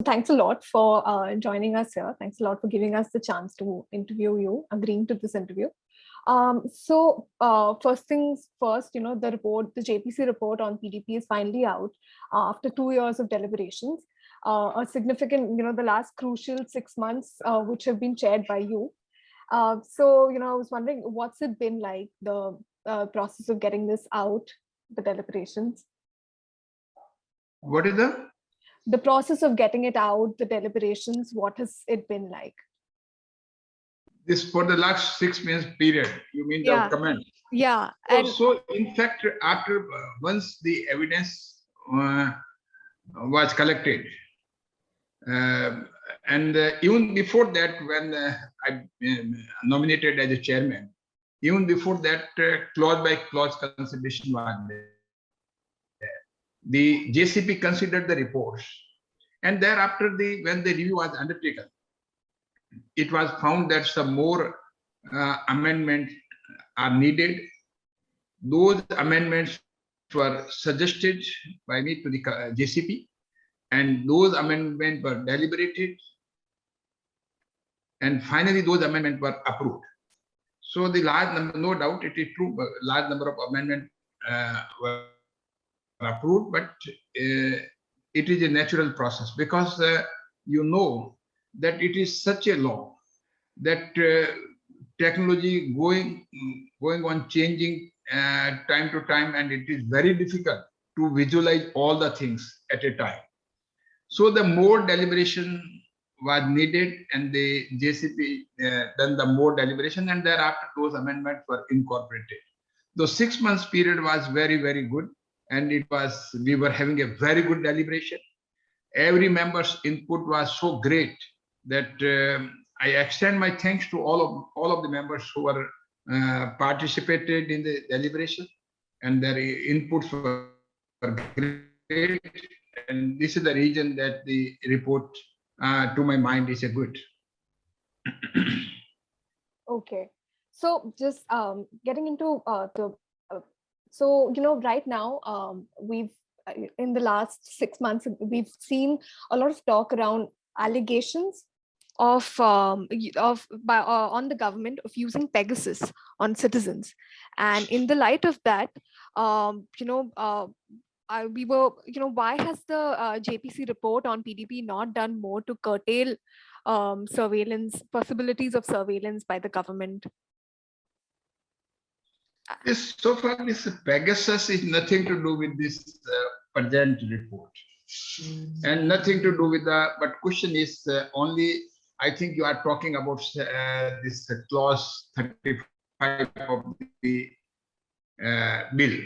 Thanks a lot for joining us here. Thanks a lot for giving us the chance to interview you, agreeing to this interview. First things first, the report, the JPC report on PDP is finally out after 2 years of deliberations. A significant, the last crucial 6 months, which have been chaired by you. I was wondering, what's it been like, the process of getting this out, the deliberations? What is the process of getting it out, the deliberations, what has it been like? This for the last 6 months period, you mean the comment? Yeah. So in fact, after once the evidence was collected, and even before that, when I nominated as a chairman, even before that, clause by clause consideration was there. The JCP considered the reports, and thereafter, when the review was undertaken, it was found that some more amendments are needed. Those amendments were suggested by me to the JCP, and those amendments were deliberated, and finally those amendments were approved. So the large number, no doubt it is true, large number of amendments were approved, but it is a natural process, because you know that it is such a law that technology going on changing time to time, and it is very difficult to visualize all the things at a time. So the more deliberation was needed, and the JCP done the more deliberation, and thereafter those amendments were incorporated. The 6 months period was very, very good, and we were having a very good deliberation. Every member's input was so great that I extend my thanks to all of the members who were participated in the deliberation, and their inputs were great. And this is the reason that the report, to my mind, is a good. Okay, so just getting into right now, we've in the last 6 months, we've seen a lot of talk around allegations on the government of using Pegasus on citizens, and in the light of that, why has the JPC report on PDP not done more to curtail surveillance, possibilities of surveillance by the government? So far, this Pegasus is nothing to do with this present report, and nothing to do with but question is only, I think you are talking about this clause 35 of the bill,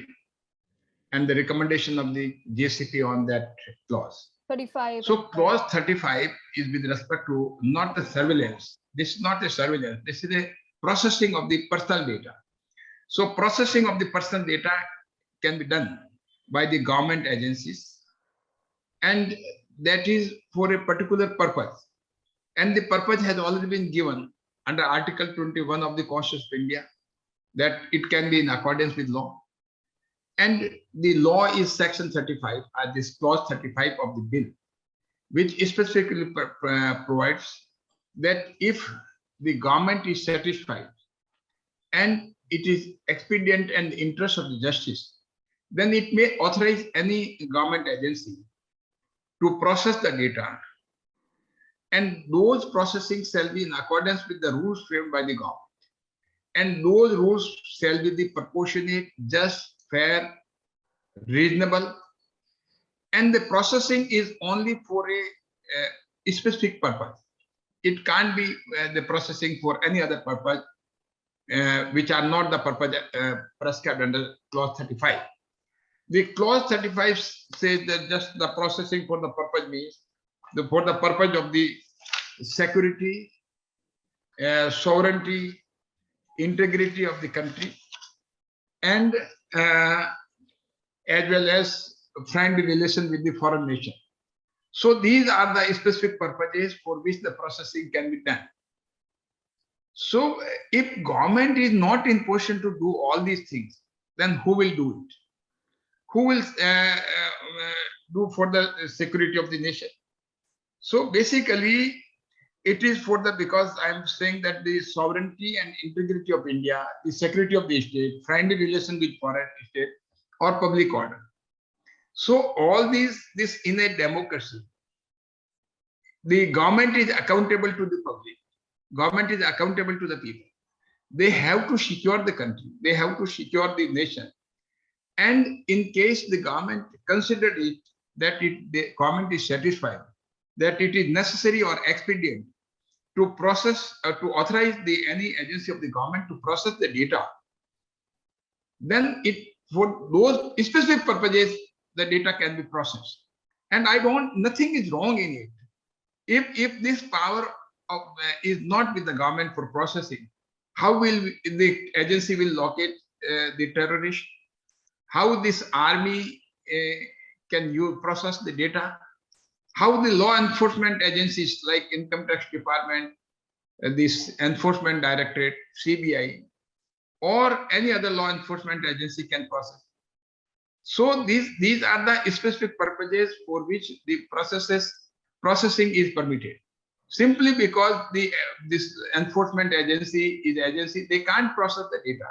and the recommendation of the JCP on that clause. 35. So clause 35 is with respect to not the surveillance. This is not a surveillance. This is a processing of the personal data. So processing of the personal data can be done by the government agencies, and that is for a particular purpose. And the purpose has already been given under Article 21 of the Constitution of India, that it can be in accordance with law. And the law is section 35, this clause 35 of the bill, which specifically provides that if the government is satisfied and it is expedient and the interest of the justice, then it may authorize any government agency to process the data, and those processing shall be in accordance with the rules framed by the government, and those rules shall be the proportionate, just, fair, reasonable, and the processing is only for a specific purpose. It can't be the processing for any other purpose, which are not the purpose prescribed under clause 35. The clause 35 says that just the processing for the purpose means for the purpose of the security, sovereignty, integrity of the country, and as well as friendly relation with the foreign nation. So these are the specific purposes for which the processing can be done. So if government is not in position to do all these things, then who will do it? Who will do for the security of the nation? So basically, it is for the, because I am saying that the sovereignty and integrity of India, the security of the state, friendly relation with foreign state, or public order. So all this in a democracy, the government is accountable to the public. Government is accountable to the people. They have to secure the country. They have to secure the nation. And in case the government considered it that the government is satisfied that it is necessary or expedient to process to authorize any agency of the government to process the data, then it for those specific purposes the data can be processed. And nothing is wrong in it. If this power of is not with the government for processing, how will the agency will locate the terrorist? How this army can you process the data? How the law enforcement agencies like Income Tax Department, this Enforcement Directorate, CBI, or any other law enforcement agency can process. So these are the specific purposes for which the processing is permitted. Simply because this enforcement agency they can't process the data.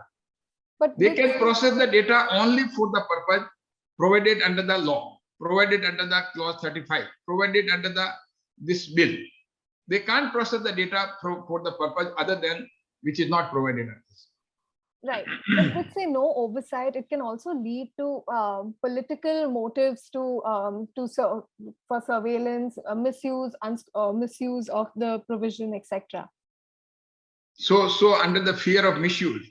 But they can process the data only for the purpose provided under the law, provided under the clause 35, provided under this bill. They can't process the data for the purpose other than which is not provided under this. Right. But with say no oversight, it can also lead to political motives for surveillance, misuse of the provision, etc. So under the fear of misuse,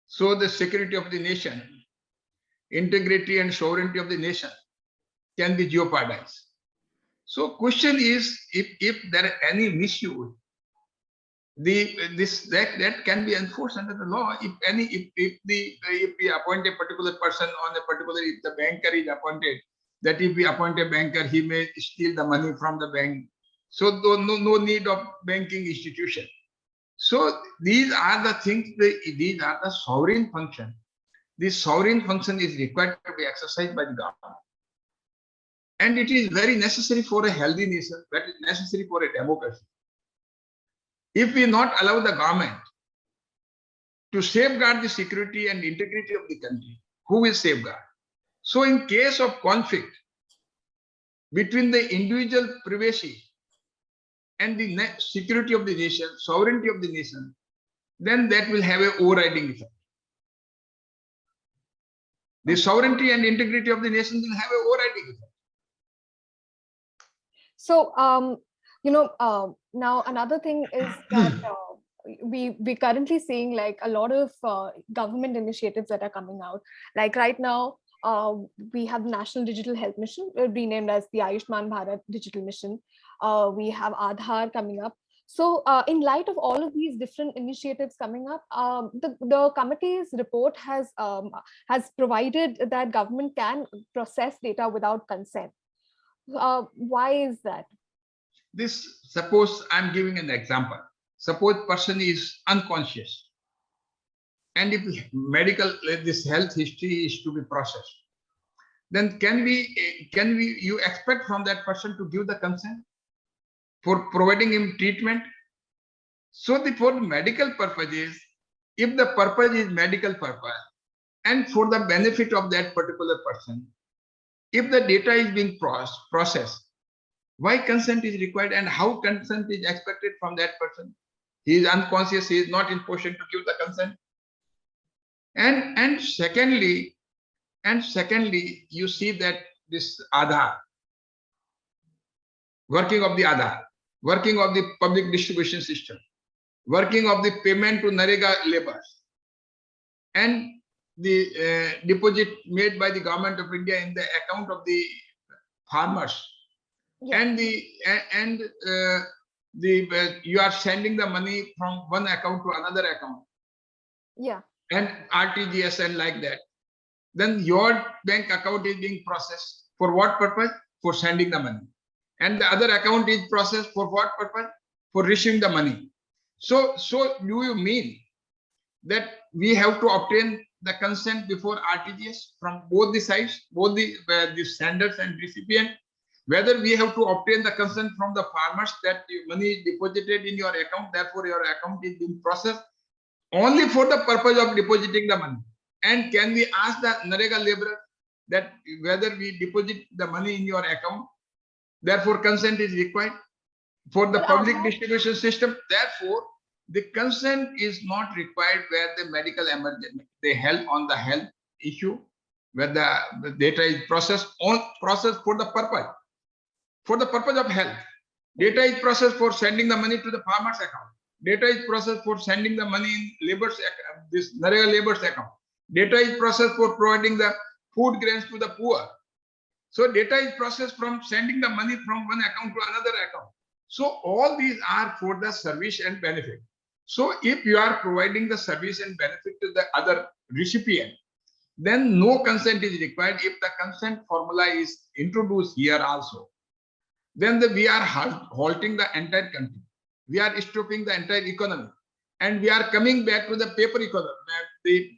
so the security of the nation, integrity and sovereignty of the nation can be jeopardized. So question is, if there are any misuse, that can be enforced under the law. If we appoint a particular person on a particular, if the banker is appointed, that if we appoint a banker, he may steal the money from the bank. So no need of banking institution. So these are the things. These are the sovereign function. This sovereign function is required to be exercised by the government, and it is very necessary for a healthy nation. That is necessary for a democracy. If we not allow the government to safeguard the security and integrity of the country, who will safeguard? So in case of conflict between the individual privacy and the security of the nation, sovereignty of the nation, then that will have an overriding effect. The sovereignty and integrity of the nation will have an overriding effect. So, now another thing is that we're currently seeing like a lot of government initiatives that are coming out. Like right now, we have the National Digital Health Mission, renamed as the Ayushman Bharat Digital Mission. We have Aadhaar coming up. So in light of all of these different initiatives coming up, the committee's report has provided that government can process data without consent. Why is that? Suppose I'm giving an example. Suppose person is unconscious, and if this health history is to be processed, then can you expect from that person to give the consent for providing him treatment? So for medical purposes, if the purpose is medical purpose and for the benefit of that particular person, if the data is being processed, why consent is required and how consent is expected from that person? He is unconscious, he is not in position to give the consent. And secondly, you see that this Aadhaar, working of the Aadhaar, working of the public distribution system, working of the payment to Narega laborers, and the deposit made by the government of India in the account of the farmers. Yeah. And you are sending the money from one account to another account. Yeah. And RTGS and like that. Then your bank account is being processed for what purpose? For sending the money. And the other account is processed for what purpose? For receiving the money. So do you mean that we have to obtain the consent before RTGS from both the sides, both the senders and recipient? Whether we have to obtain the consent from the farmers that money is deposited in your account, therefore your account is being processed only for the purpose of depositing the money. And can we ask the Narega laborer that whether we deposit the money in your account, therefore consent is required for the public distribution system. Therefore, the consent is not required where the medical emergency, they help on the health issue, where the data is processed for the purpose of health. Data is processed for sending the money to the farmer's account. Data is processed for sending the money in labor's this Narega labor's account. Data is processed for providing the food grains to the poor. So data is processed from sending the money from one account to another account. So all these are for the service and benefit. So if you are providing the service and benefit to the other recipient, then no consent is required. If the consent formula is introduced here also, then we are halting the entire country. We are stopping the entire economy, and we are coming back to the paper economy.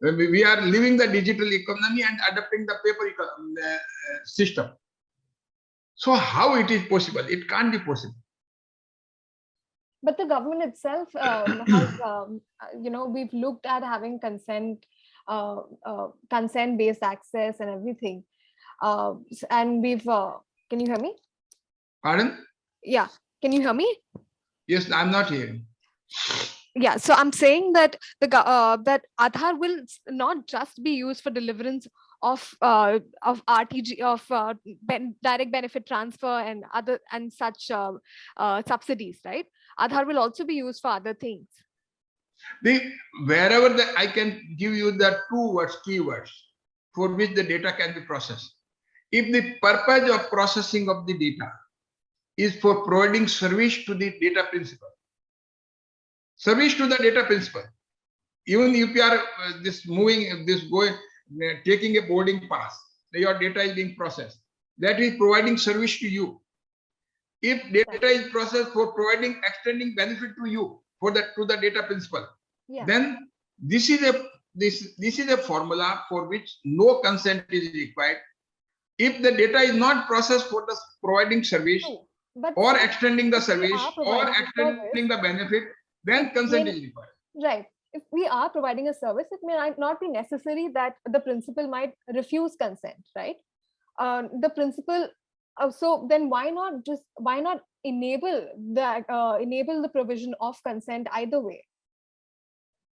We are leaving the digital economy and adopting the paper economy system. So how it is possible? It can't be possible. But the government itself has, we've looked at having consent-based access and everything. And we've, can you hear me? Pardon? Yeah. Can you hear me? Yes, I'm not hearing. Yeah, so I'm saying that that Aadhaar will not just be used for deliverance of RTG, of direct benefit transfer and other and such subsidies, right? Aadhaar will also be used for other things. Wherever I can give you the keywords for which the data can be processed. If the purpose of processing of the data is for providing service to the data principal, service to the data principal, even if you are taking a boarding pass, your data is being processed. That is providing service to you. If data is processed for extending benefit to you to the data principal, then this is a formula for which no consent is required. If the data is not processed for the providing service or extending the service or extending the benefit, then consent is required. Right. If we are providing a service, it may not be necessary that the principal might refuse consent, right? The principal. So then why not enable the provision of consent either way?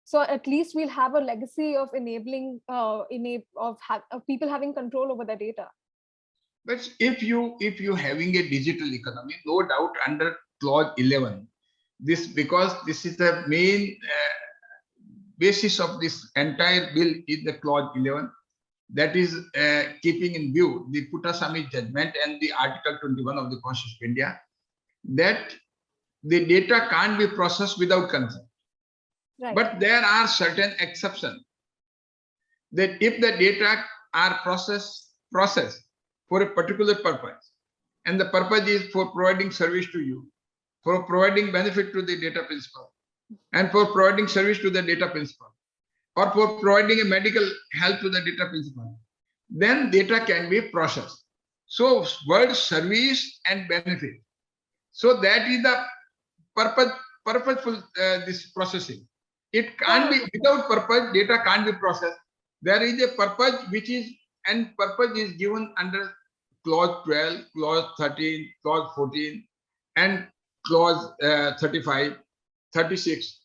So at least we'll have a legacy of enabling of people having control over their data. But if you having a digital economy, no doubt under clause 11, because this is the main basis of this entire bill is the clause 11. That is keeping in view the Puttaswamy judgment and the Article 21 of the Constitution of India, that the data can't be processed without consent. Right. But there are certain exceptions, that if the data are processed for a particular purpose, and the purpose is for providing service to you, for providing benefit to the data principal, and for providing service to the data principal, or for providing a medical help to the data principal, then data can be processed. So word service and benefit. So that is the purposeful this processing. It can't be without purpose, data can't be processed. There is a purpose and purpose is given under clause 12, clause 13, clause 14, and clause 35, 36.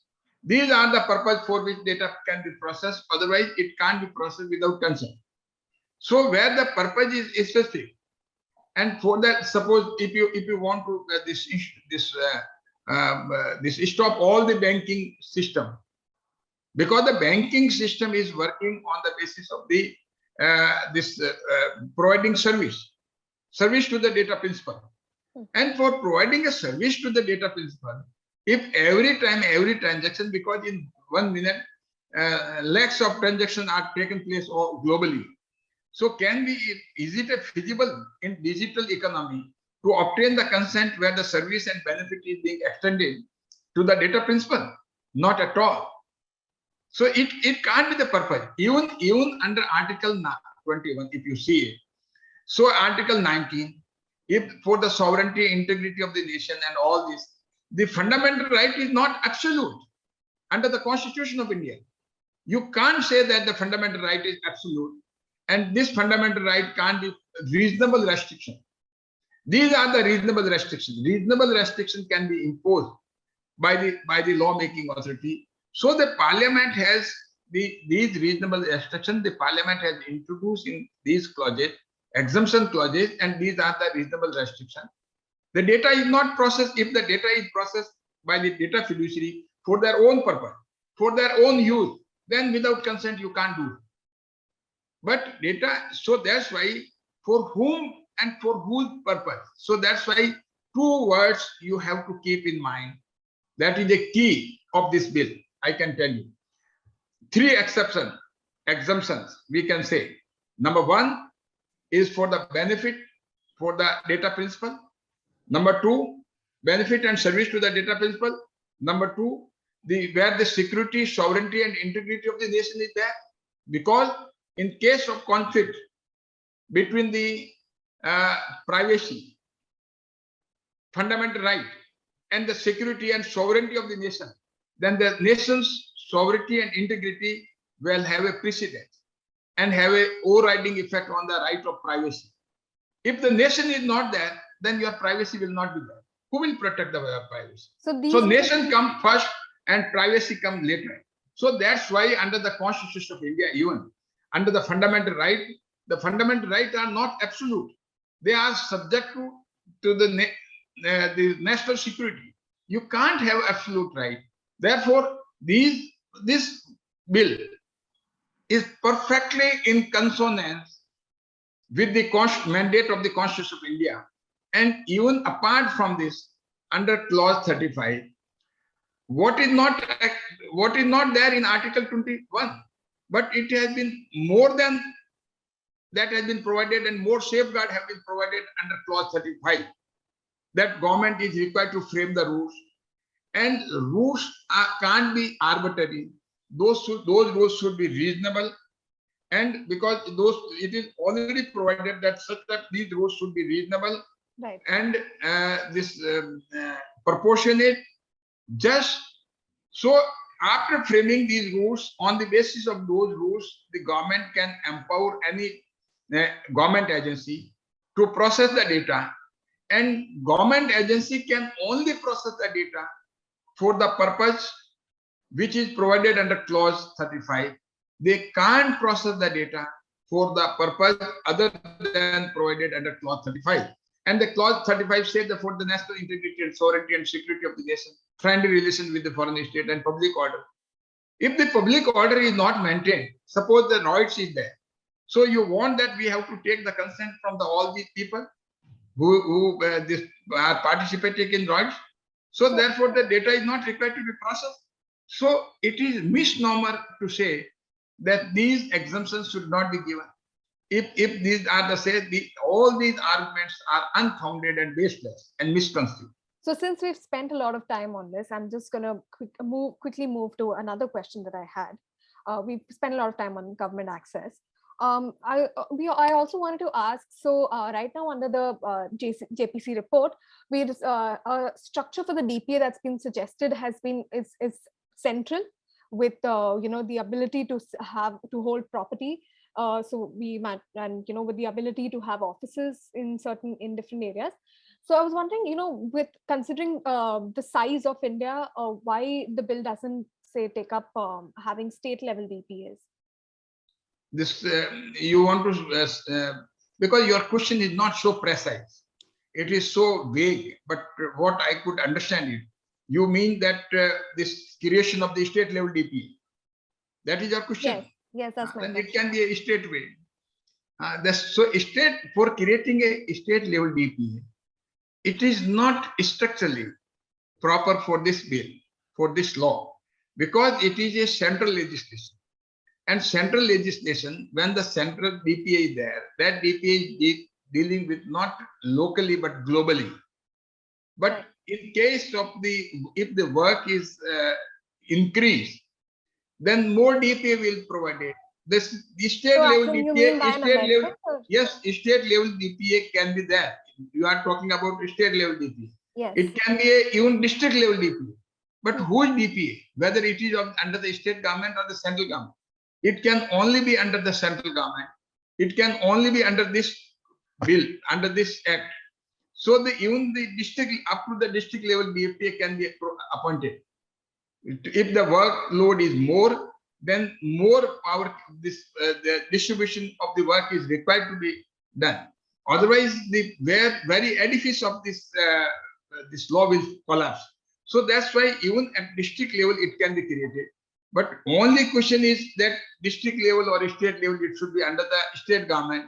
These are the purpose for which data can be processed. Otherwise, it can't be processed without consent. So where the purpose is specific, and for that, suppose if you want to stop all the banking system, because the banking system is working on the basis of the providing service to the data principal, and for providing a service to the data principal, if every transaction, because in 1 minute lakhs of transactions are taken place globally, so is it feasible in digital economy to obtain the consent where the service and benefit is being extended to the data principal? Not at all. So it can't be the purpose. Even under Article 21, if you see it. So Article 19, if for the sovereignty, integrity of the nation and all this, the fundamental right is not absolute under the Constitution of India. You can't say that the fundamental right is absolute and this fundamental right can't be reasonable restriction. These are the reasonable restrictions. Reasonable restriction can be imposed by the lawmaking authority. So the parliament has these reasonable restrictions. The parliament has introduced in these clauses, exemption clauses, and these are the reasonable restrictions. The data is not processed if the data is processed by the data fiduciary for their own purpose, for their own use, then without consent you can't do it. But data, so that's why for whom and for whose purpose. So that's why two words you have to keep in mind. That is the key of this bill. I can tell you. Three exemptions we can say. Number one is for the benefit for the data principle. Number two, benefit and service to the data principle. Number two, where the security, sovereignty, and integrity of the nation is there. Because in case of conflict between the privacy, fundamental right, and the security and sovereignty of the nation, then the nation's sovereignty and integrity will have a precedence and have a overriding effect on the right of privacy. If the nation is not there, then your privacy will not be there. Who will protect the privacy? So nation comes first and privacy comes later. So that's why under the Constitution of India, even under the fundamental right are not absolute. They are subject to the national security. You can't have absolute right. Therefore, this bill is perfectly in consonance with the mandate of the Constitution of India. And even apart from this, under clause 35, what is not there in Article 21, but it has been more than that has been provided, and more safeguard have been provided under clause 35. That government is required to frame the rules, and rules can't be arbitrary. Those rules should be reasonable, and because it is already provided that these rules should be reasonable, right, and proportionate, just. So after framing these rules, on the basis of those rules, the government can empower any government agency to process the data, and government agency can only process the data for the purpose which is provided under clause 35. They can't process the data for the purpose other than provided under clause 35. And the clause 35 says that for the national integrity and sovereignty and security of the nation, friendly relations with the foreign state, and public order. If the public order is not maintained, suppose the riots is there, so you want that we have to take the consent from all these people who are participating in riots. So therefore, the data is not required to be processed. So it is misnomer to say that these exemptions should not be given. If these are all these arguments are unfounded and baseless and misconstrued. So since we've spent a lot of time on this, I'm just going to quickly move to another question that I had. We've spent a lot of time on government access. I also wanted to ask, so right now under the JPC report, a structure for the DPA that's been suggested is central with the ability to hold property. So we might, and with the ability to have offices in different areas. So I was wondering, with considering the size of India, why the bill doesn't say take up having state level DPAs? This you want to because your question is not so precise. It is so vague. But what I could understand it, you mean that this creation of the state level DPA. That is your question. Yes, that's my question. Then it can be a state way. So state, for creating a state level DPA, it is not structurally proper for this bill, for this law, because it is a central legislation. And central legislation, when the central DPA is there, that DPA is dealing with not locally but globally. But in case of if the work is increased, then more DPA will provide it. The state level DPA, state level DPA can be there. you are talking about state level DPA. Yes. It can be even district level DPA. But who is DPA? Whether it is under the state government or the central government. It can only be under the central government. It can only be under this bill, under this act. So even the district, up to the district level DPA can be appointed. If the workload is more, then more power, the distribution of the work is required to be done. Otherwise, the very edifice of this law will collapse. So that's why even at district level it can be created. But only question is that district level or state level, it should be under the state government.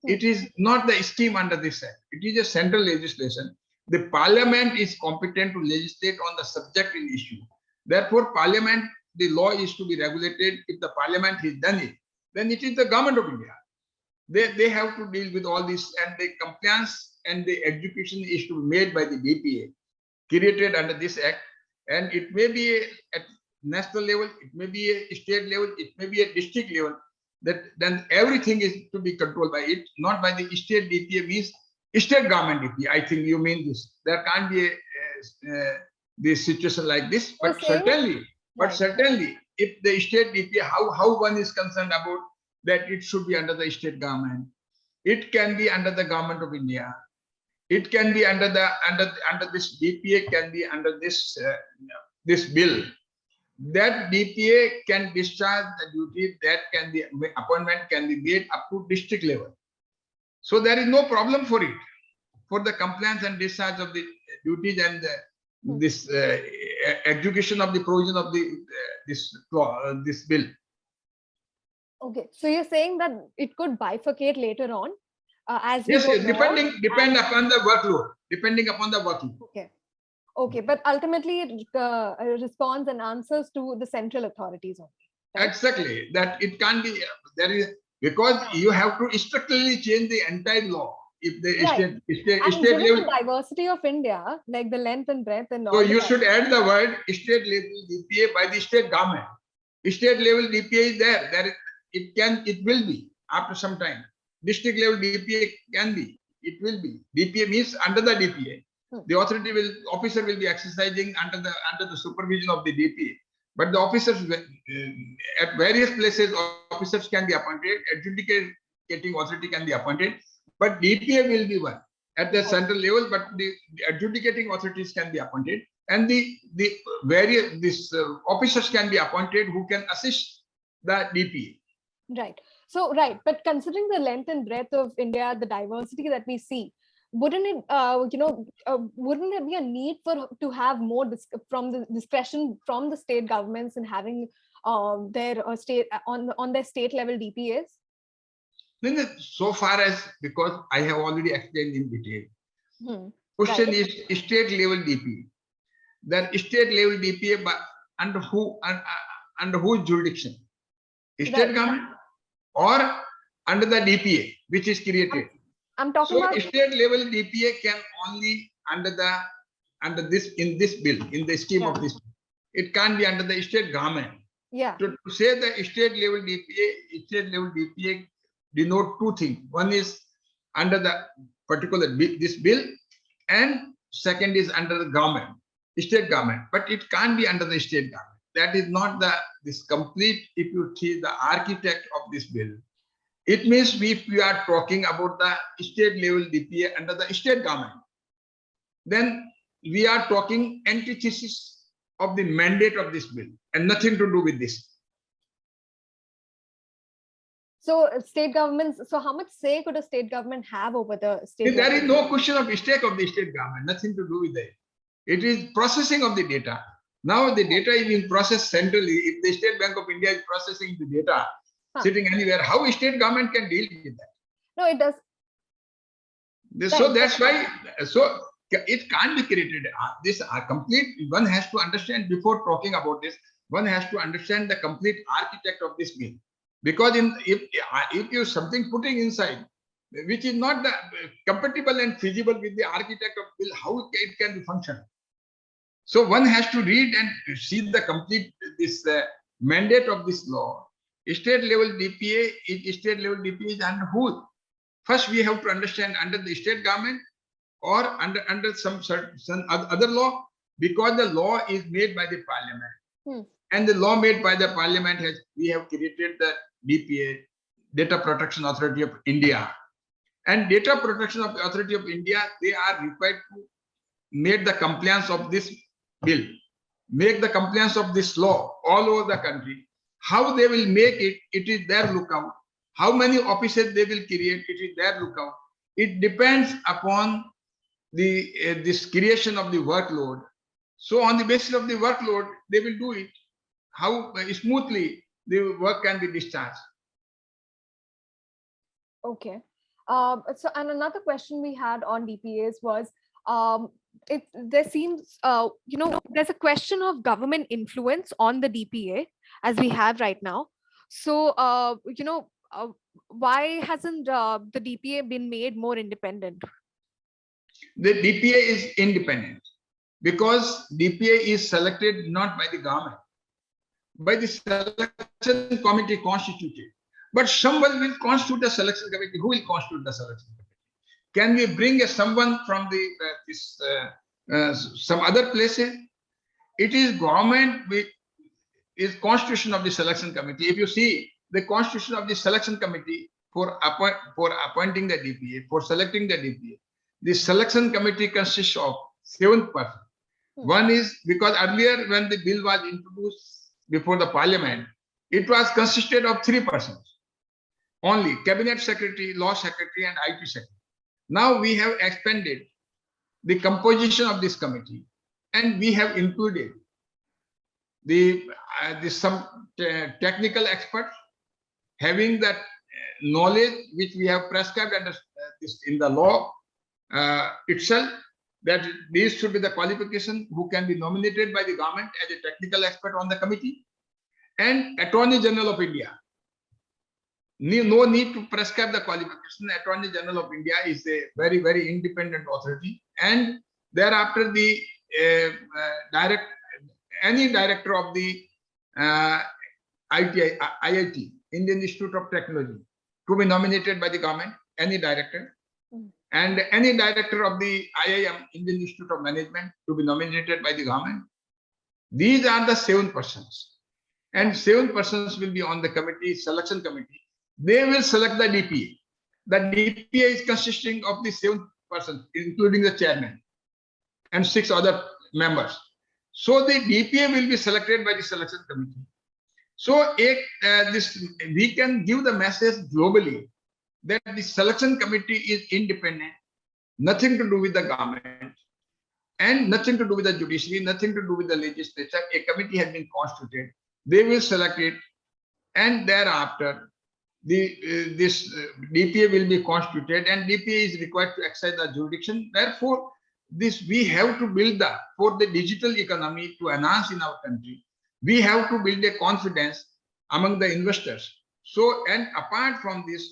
It is not the scheme under this act. It is a central legislation. The parliament is competent to legislate on the subject in issue. Therefore, parliament, the law is to be regulated. If the parliament has done it, then it is the government of India. They have to deal with all this, and the compliance and the execution is to be made by the DPA, created under this act. And it may be at national level, it may be a state level, it may be a district level. That then everything is to be controlled by it, not by the state DPA, means state government DPA. I think you mean this. There can't be this situation like this, but certainly, if the state DPA, how one is concerned about that, it should be under the state government. It can be under the government of India. It can be under this DPA, can be under this this bill. That DPA can discharge the duty, that can be appointment can be made up to district level. So there is no problem for it, for the compliance and discharge of the duties and this execution of the provision of this bill. Okay, so you're saying that it could bifurcate later on, as yes, depend upon the workload, depending upon the workload. Okay. Okay, but ultimately it responds and answers to the central authorities only. Right? Exactly, that it can't be, there is, because you have to structurally change the entire law. If the state level, the diversity of India, like the length and breadth and all. So you should add the word state level DPA by the state government. State level DPA is there. It will be after some time. District level DPA can be. It will be. DPA means under the DPA. The officer will be exercising under the supervision of the DPA. But the officers at various places, officers can be appointed, adjudicating authority can be appointed, but DPA will be one at the central level, but the adjudicating authorities can be appointed, and the various officers can be appointed who can assist the DPA. Right. So, right. But considering the length and breadth of India, the diversity that we see, wouldn't it, wouldn't there be a need to have more from the discretion from the state governments in having their state on their state level DPAs? Then, so far as, because I have already explained in detail. Question is state level DPA. That state level DPA under whose jurisdiction? State government or under the DPA which is created? I'm talking about state level DPA can only under this, in this bill, in the scheme of this bill. It can't be under the state government. Yeah. So to say the state level DPA denote two things. One is under the particular this bill, and second is under the government, state government. But it can't be under the state government. That is not this complete. If you see the architect of this bill, it means if we are talking about the state level DPA under the state government, then we are talking antithesis of the mandate of this bill and nothing to do with this. So state governments, so how much say could a state government have over the state? There is no question of stake of the state government, nothing to do with it. It is processing of the data. Now the data is being processed centrally. If the State Bank of India is processing the data, sitting anywhere, how state government can deal with that? No, it does. So that's why, so it can't be created. This complete, one has to understand before talking about this, one has to understand the complete architect of this bill. Because if you something putting inside, which is not compatible and feasible with the architect of bill, how it can be functional. So one has to read and see the complete mandate of this law. State level DPA is under who? First, we have to understand under the state government, or under some other law, because the law is made by the parliament. And the law made by the parliament we have created the DPA, Data Protection Authority of India. And Data Protection Authority of India, they are required to make the compliance of this bill, make the compliance of this law all over the country. How they will make it, it is their lookout. How many offices they will create, it is their lookout. It depends upon the this creation of the workload. So on the basis of the workload, they will do it. How smoothly the work can be discharged. Okay. So, and another question we had on DPAs was, there seems, there's a question of government influence on the DPA as we have right now. So, why hasn't the DPA been made more independent? The DPA is independent because DPA is selected not by the government, by the selection committee constituted. But someone will constitute the selection committee. Who will constitute the selection committee? Can we bring someone from the some other places? It is government which is constitution of the selection committee. If you see the constitution of the selection committee for appointing the DPA, for selecting the DPA, the selection committee consists of 7 persons. One is because earlier when the bill was introduced before the parliament, it was consisted of 3 persons only: cabinet secretary, law secretary, and IT secretary. Now we have expanded the composition of this committee, and we have included some technical experts having that knowledge which we have prescribed under in the law itself, that these should be the qualification who can be nominated by the government as a technical expert on the committee. And Attorney General of India, no need to prescribe the qualification. Attorney General of India is a very, very independent authority, and thereafter the any director of the IIT, Indian Institute of Technology, to be nominated by the government, any director, and any director of the IIM, Indian Institute of Management, to be nominated by the government. These are the 7 persons, and 7 persons will be on the committee, selection committee. They will select the DPA. The DPA is consisting of the 7 persons, including the chairman and 6 other members. So the DPA will be selected by the selection committee. So we can give the message globally that the selection committee is independent, nothing to do with the government, and nothing to do with the judiciary, nothing to do with the legislature. A committee has been constituted. They will select it, and thereafter this DPA will be constituted, and DPA is required to exercise the jurisdiction. Therefore, we have to build for the digital economy to enhance in our country. We have to build a confidence among the investors. So, and apart from this,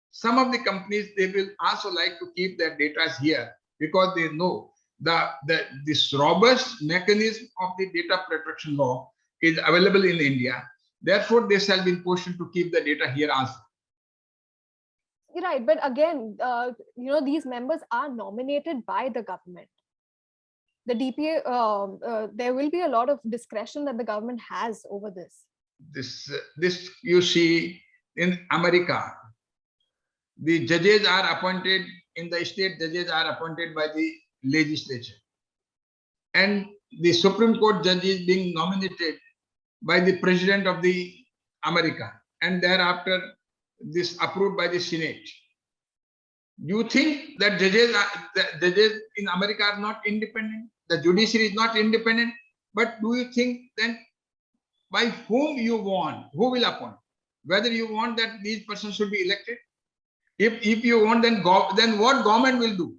some of the companies, they will also like to keep their data here because they know this robust mechanism of the data protection law is available in India. Therefore, they shall be in position to keep the data here also. Right, but again, these members are nominated by the government. The DPA, there will be a lot of discretion that the government has over this. This you see in America. The judges are appointed in the state. Judges are appointed by the legislature, and the Supreme Court judge is being nominated by the President of the America, and thereafter this approved by the Senate. You think that judges in America are not independent? The judiciary is not independent. But do you think then by whom you want? Who will appoint? Whether you want that these persons should be elected? If you want, then what government will do?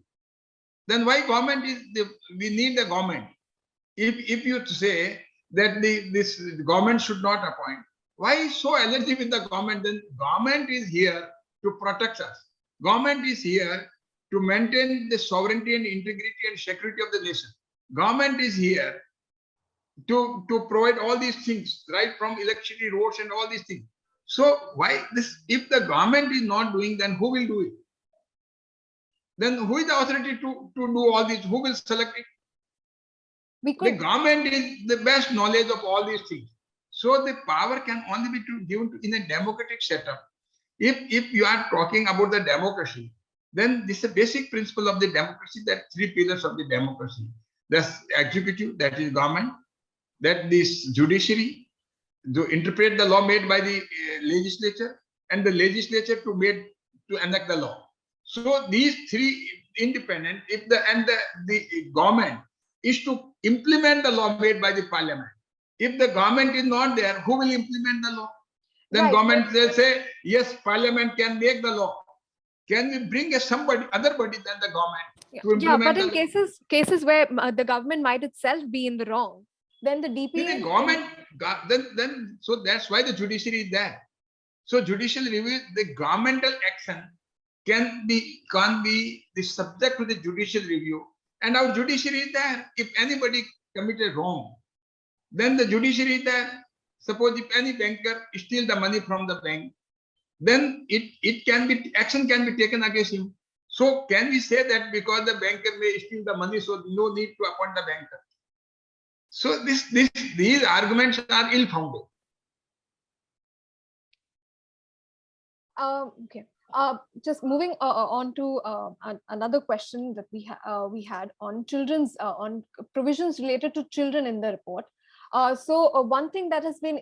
Then why government is we need the government. If you say that this government should not appoint, why so allergy with the government? Then government is here to protect us. Government is here to maintain the sovereignty and integrity and security of the nation. Government is here to provide all these things, right from electricity, roads, and all these things. So why this? If the government is not doing, then who will do it? then who is the authority to do all this? Who will select it? We The could. government is the best knowledge of all these things. So the power can only be given in a democratic setup. If you are talking about the democracy, then this is a basic principle of the democracy, that three pillars of the democracy. The executive, that is government, that this judiciary to interpret the law made by the legislature, and the legislature to enact the law. So these three independent, the government is to implement the law made by the parliament. If the government is not there, who will implement the law? Then Right. government will say, yes, parliament can make the law. Can we bring other body than the government to implement Yeah, but in the law? cases where the government might itself be in the wrong, then the DPA. The government, then so that's why the judiciary is there. So judicial review, the governmental action can be the subject to the judicial review, and our judiciary is there. If anybody committed wrong, then the judiciary is there. Suppose if any banker steal the money from the bank, then action can be taken against him. So can we say that because the banker may steal the money, so no need to appoint the banker? So these arguments are ill-founded. Okay. Just moving on to another question that we had on children's on provisions related to children in the report. One thing that has been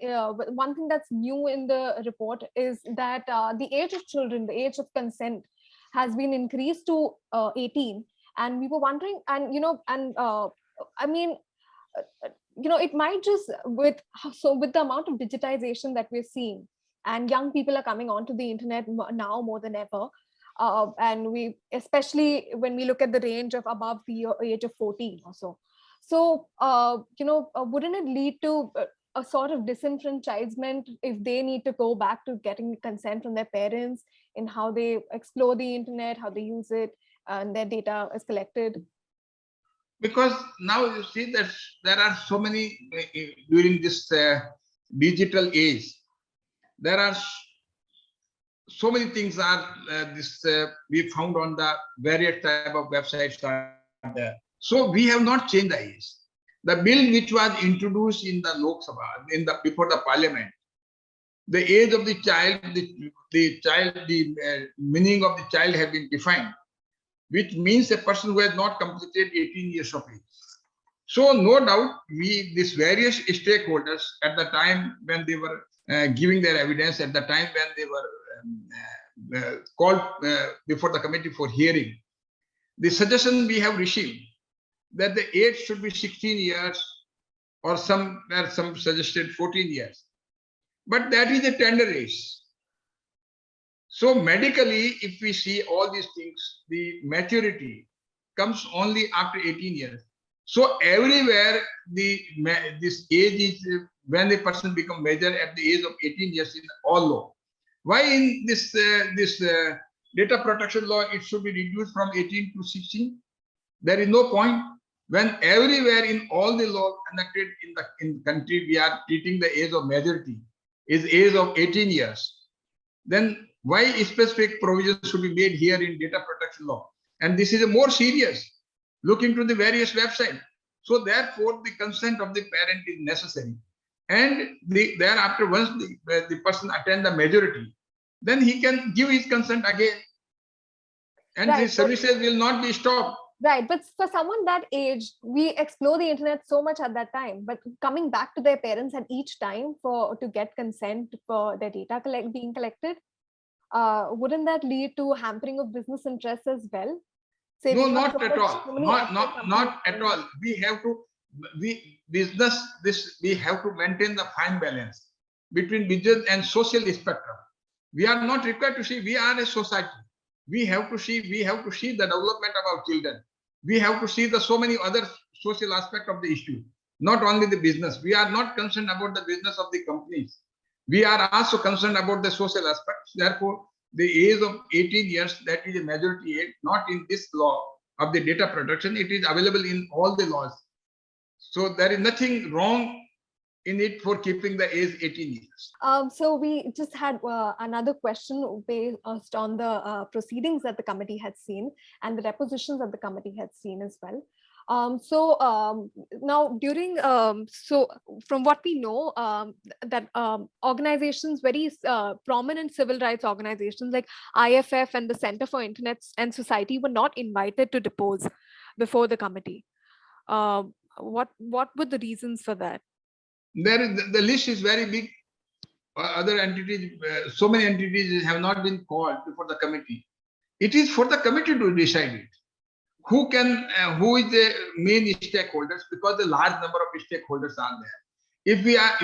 one thing that's new in the report is that the age of children, the age of consent, has been increased to 18, and we were wondering, and I mean, it might just with the amount of digitization that we're seeing, and young people are coming onto the internet now more than ever, and we, especially when we look at the range of above the age of 14 or so. So wouldn't it lead to a sort of disenfranchisement if they need to go back to getting consent from their parents in how they explore the internet, how they use it, and their data is collected? Because now you see that there are so many during this digital age, there are so many things are we found on the various type of websites are there. So we have not changed the age. The bill which was introduced in the Lok Sabha before the parliament, the age of the child, the meaning of the child have been defined, which means a person who has not completed 18 years of age. So no doubt these various stakeholders at the time when they were giving their evidence, at the time when they were called before the committee for hearing, the suggestion we have received that the age should be 16 years or some suggested 14 years. But that is a tender age. So medically, if we see all these things, the maturity comes only after 18 years. So everywhere this age is when a person becomes major at the age of 18 years in all law. Why in this data protection law it should be reduced from 18 to 16? There is no point. When everywhere in all the laws enacted in the country we are treating the age of majority is age of 18 years, then why specific provisions should be made here in data protection law? And this is a more serious. Look into the various websites. So therefore, the consent of the parent is necessary. And thereafter, once the person attains the majority, then he can give his consent again. And Right, the services will not be stopped. Right, but for someone that age, we explore the internet so much at that time, but coming back to their parents at each time to get consent for their data being collected, wouldn't that lead to hampering of business interests as well? Say No, not at all. Not at all. We have to maintain the fine balance between business and social spectrum. We are not required to see. We are a society. We have to see the development of our children. We have to see the so many other social aspects of the issue, not only the business. We are not concerned about the business of the companies. We are also concerned about the social aspects. Therefore, the age of 18 years, that is a majority age, not in this law of the data protection. It is available in all the laws. So there is nothing wrong in it for keeping the age 18 years. So we just had another question based on the proceedings that the committee had seen and the depositions that the committee had seen as well. Now during, so from what we know, that organizations, very prominent civil rights organizations like IFF and the Center for Internet and Society were not invited to depose before the committee. What were the reasons for that? The list is very big. Other entities, so many entities have not been called before the committee. It is for the committee to decide it. Who is the main stakeholders? Because the large number of stakeholders are there. If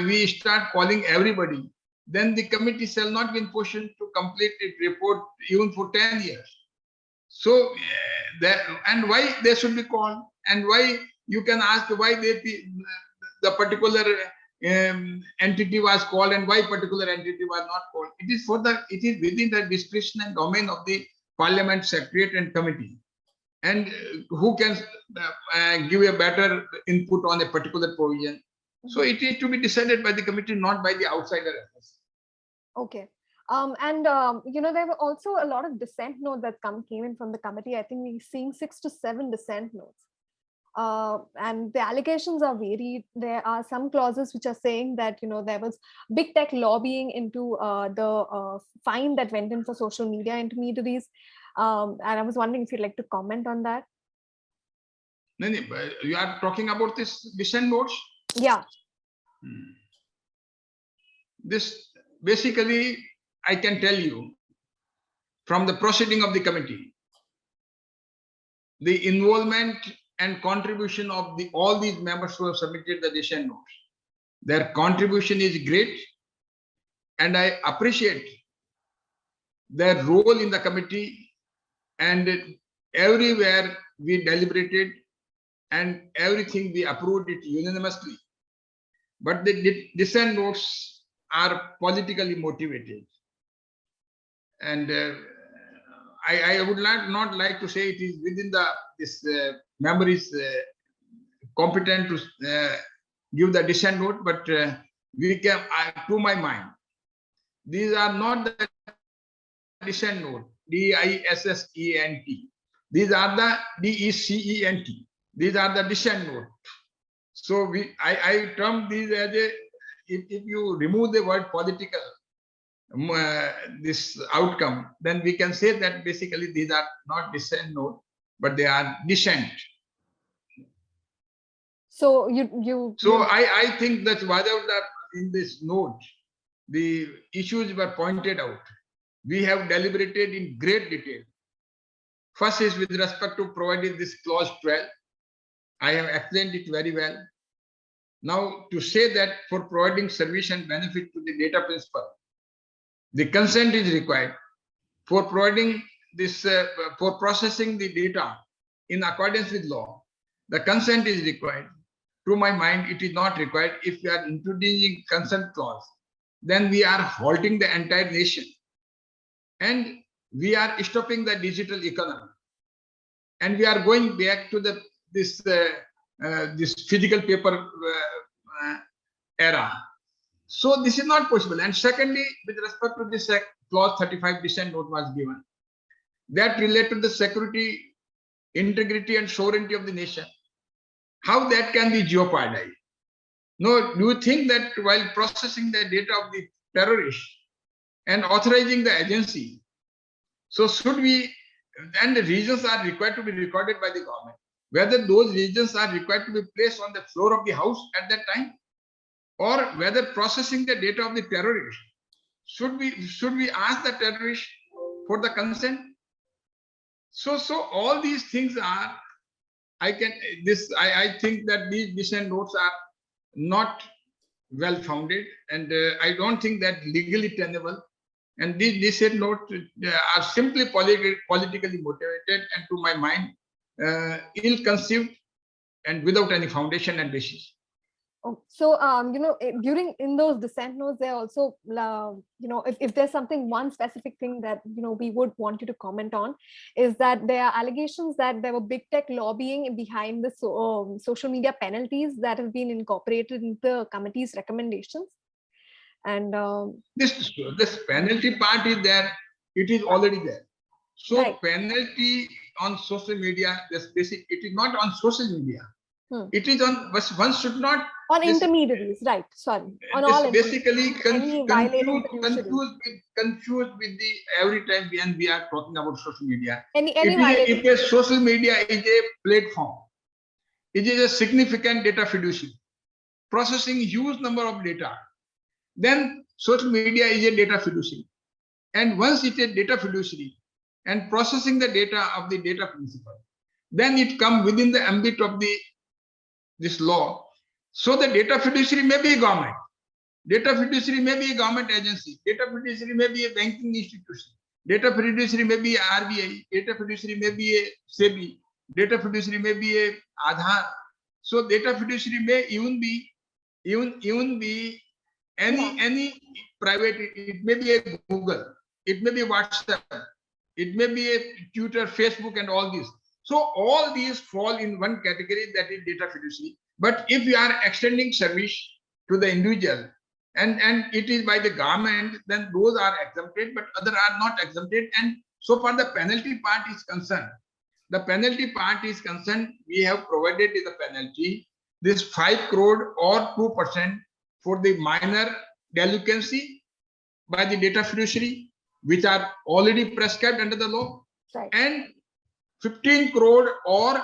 we start calling everybody, then the committee shall not be in position to complete its report even for 10 years. So and why they should be called, and why you can ask why the particular entity was called and why particular entity was not called. It is within the discretion and domain of the Parliament Secretariat and committee, and who can give a better input on a particular provision. So it is to be decided by the committee, not by the outsider. Okay. You know, there were also a lot of dissent notes that came in from the committee. I think we're seeing 6 to 7 dissent notes. And the allegations are varied. There are some clauses which are saying that, you know, there was big tech lobbying into the fine that went in for social media intermediaries. And I was wondering if you'd like to comment on that. No, you are talking about this dissent notes? Yeah. This basically, I can tell you from the proceeding of the committee, the involvement and contribution of all these members who have submitted the dissent notes. Their contribution is great, and I appreciate their role in the committee, and everywhere we deliberated and everything we approved it unanimously. But the dissent notes are politically motivated, and I would not like to say it is within this member is competent to give the dissent note, but we can, to my mind, these are not the dissent note, DISSENT. These are the DECENT. These are the dissent note. So I term these as a, if you remove the word political, this outcome, then we can say that basically these are not dissent note, but they are dissent. So I think that whatever in this note, the issues were pointed out. We have deliberated in great detail. First is with respect to providing this clause 12. I have explained it very well. Now, to say that for providing service and benefit to the data principal, the consent is required. For providing this, for processing the data in accordance with law, the consent is required. To my mind, it is not required. If we are introducing consent clause, then we are halting the entire nation, and we are stopping the digital economy, and we are going back to this physical paper era. So this is not possible. And secondly, with respect to this clause 35 dissent note was given, that relate to the security, integrity and sovereignty of the nation. How that can be jeopardized? No, do you think that while processing the data of the terrorists and authorizing the agency, so should we, and the regions are required to be recorded by the government, whether those regions are required to be placed on the floor of the house at that time, or whether processing the data of the terrorists, should we ask the terrorists for the consent? So all these things are, I think that these dissent notes are not well founded, and I don't think that legally tenable. And these dissent notes are simply politically motivated, and to my mind, ill-conceived and without any foundation and basis. So, during in those dissent notes, there also, if there's one specific thing that, we would want you to comment on, is that there are allegations that there were big tech lobbying behind the social media penalties that have been incorporated in the committee's recommendations. And this penalty part is there. It is already there. So right. Penalty on social media, this basic, it is not on social media. It is on, one should not on intermediaries, right? Sorry, on all basically confused confused with the every time when we are talking about social media. If a social media is a platform, it is a significant data fiduciary, processing huge number of data. Then social media is a data fiduciary, and once it's a data fiduciary and processing the data of the data principal, then it comes within the ambit of this law. So the data fiduciary may be a government, data fiduciary may be a government agency, data fiduciary may be a banking institution, data fiduciary may be a RBI, data fiduciary may be a SEBI, data fiduciary may be a Aadhaar. So data fiduciary may even be any private. It may be a Google, it may be WhatsApp, it may be a Twitter, Facebook, and all these. So all these fall in one category, that is data fiduciary. But if you are extending service to the individual and it is by the government, then those are exempted, but other are not exempted. And so far the penalty part is concerned, we have provided in the penalty this 5 crore or 2% for the minor delinquency by the data fiduciary, which are already prescribed under the law, right. And 15 crore or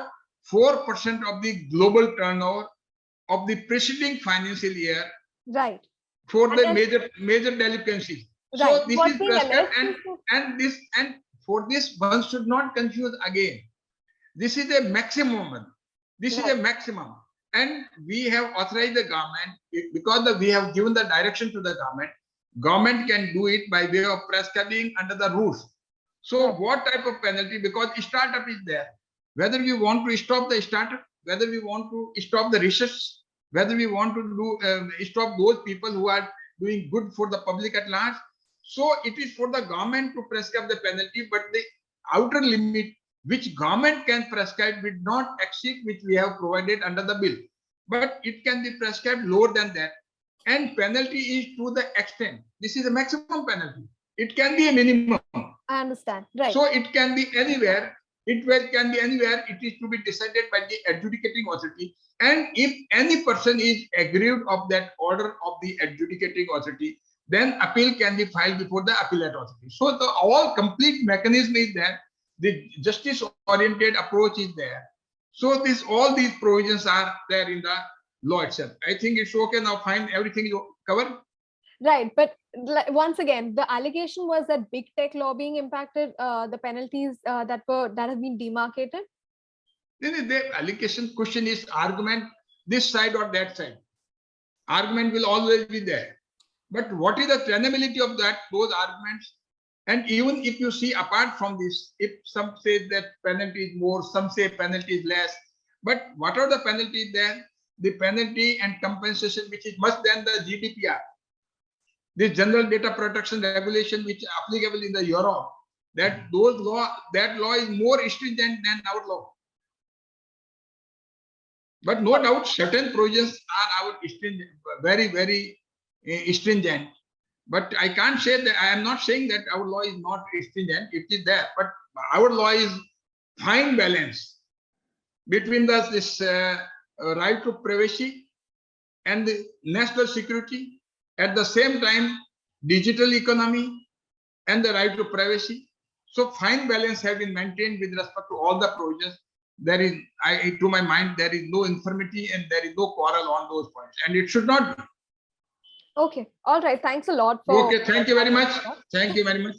4% of the global turnover of the preceding financial year, right, for the major delinquencies. Right. So this is prescribed, and for this one should not confuse again. This is a maximum one. This is a maximum, and we have authorized the government, because we have given the direction to the government. Government can do it by way of prescribing under the rules. So what type of penalty? Because startup is there. Whether we want to stop the startup, whether we want to stop the research, whether we want to do stop those people who are doing good for the public at large. So it is for the government to prescribe the penalty, but the outer limit which government can prescribe will not exceed which we have provided under the bill. But it can be prescribed lower than that. And penalty is to the extent. This is a maximum penalty. It can be a minimum. I understand. Right. So it can be anywhere. It can be anywhere. It is to be decided by the adjudicating authority. And if any person is aggrieved of that order of the adjudicating authority, then appeal can be filed before the appellate authority. So the all complete mechanism is there. The justice-oriented approach is there. So all these provisions are there in the law itself. I think it's okay now. Fine, everything you covered. Right, but once again, the allegation was that big tech lobbying impacted the penalties that have been demarcated. The allegation question is argument this side or that side. Argument will always be there. But what is the tenability of those arguments? And even if you see apart from this, if some say that penalty is more, some say penalty is less. But what are the penalties there? The penalty and compensation which is much than the GDPR. This General Data Protection Regulation, which is applicable in the Europe, that law is more stringent than our law. But no doubt, certain provisions are our stringent, very, very stringent. But I can't say that. I am not saying that our law is not stringent. It is there, but our law is fine balance between this right to privacy and the national security. At the same time, digital economy and the right to privacy. So fine balance has been maintained with respect to all the provisions. There is, to my mind, there is no infirmity and there is no quarrel on those points, and it should not be. Okay. All right. Thanks a lot for. Okay. Thank you very much. Thank you very much.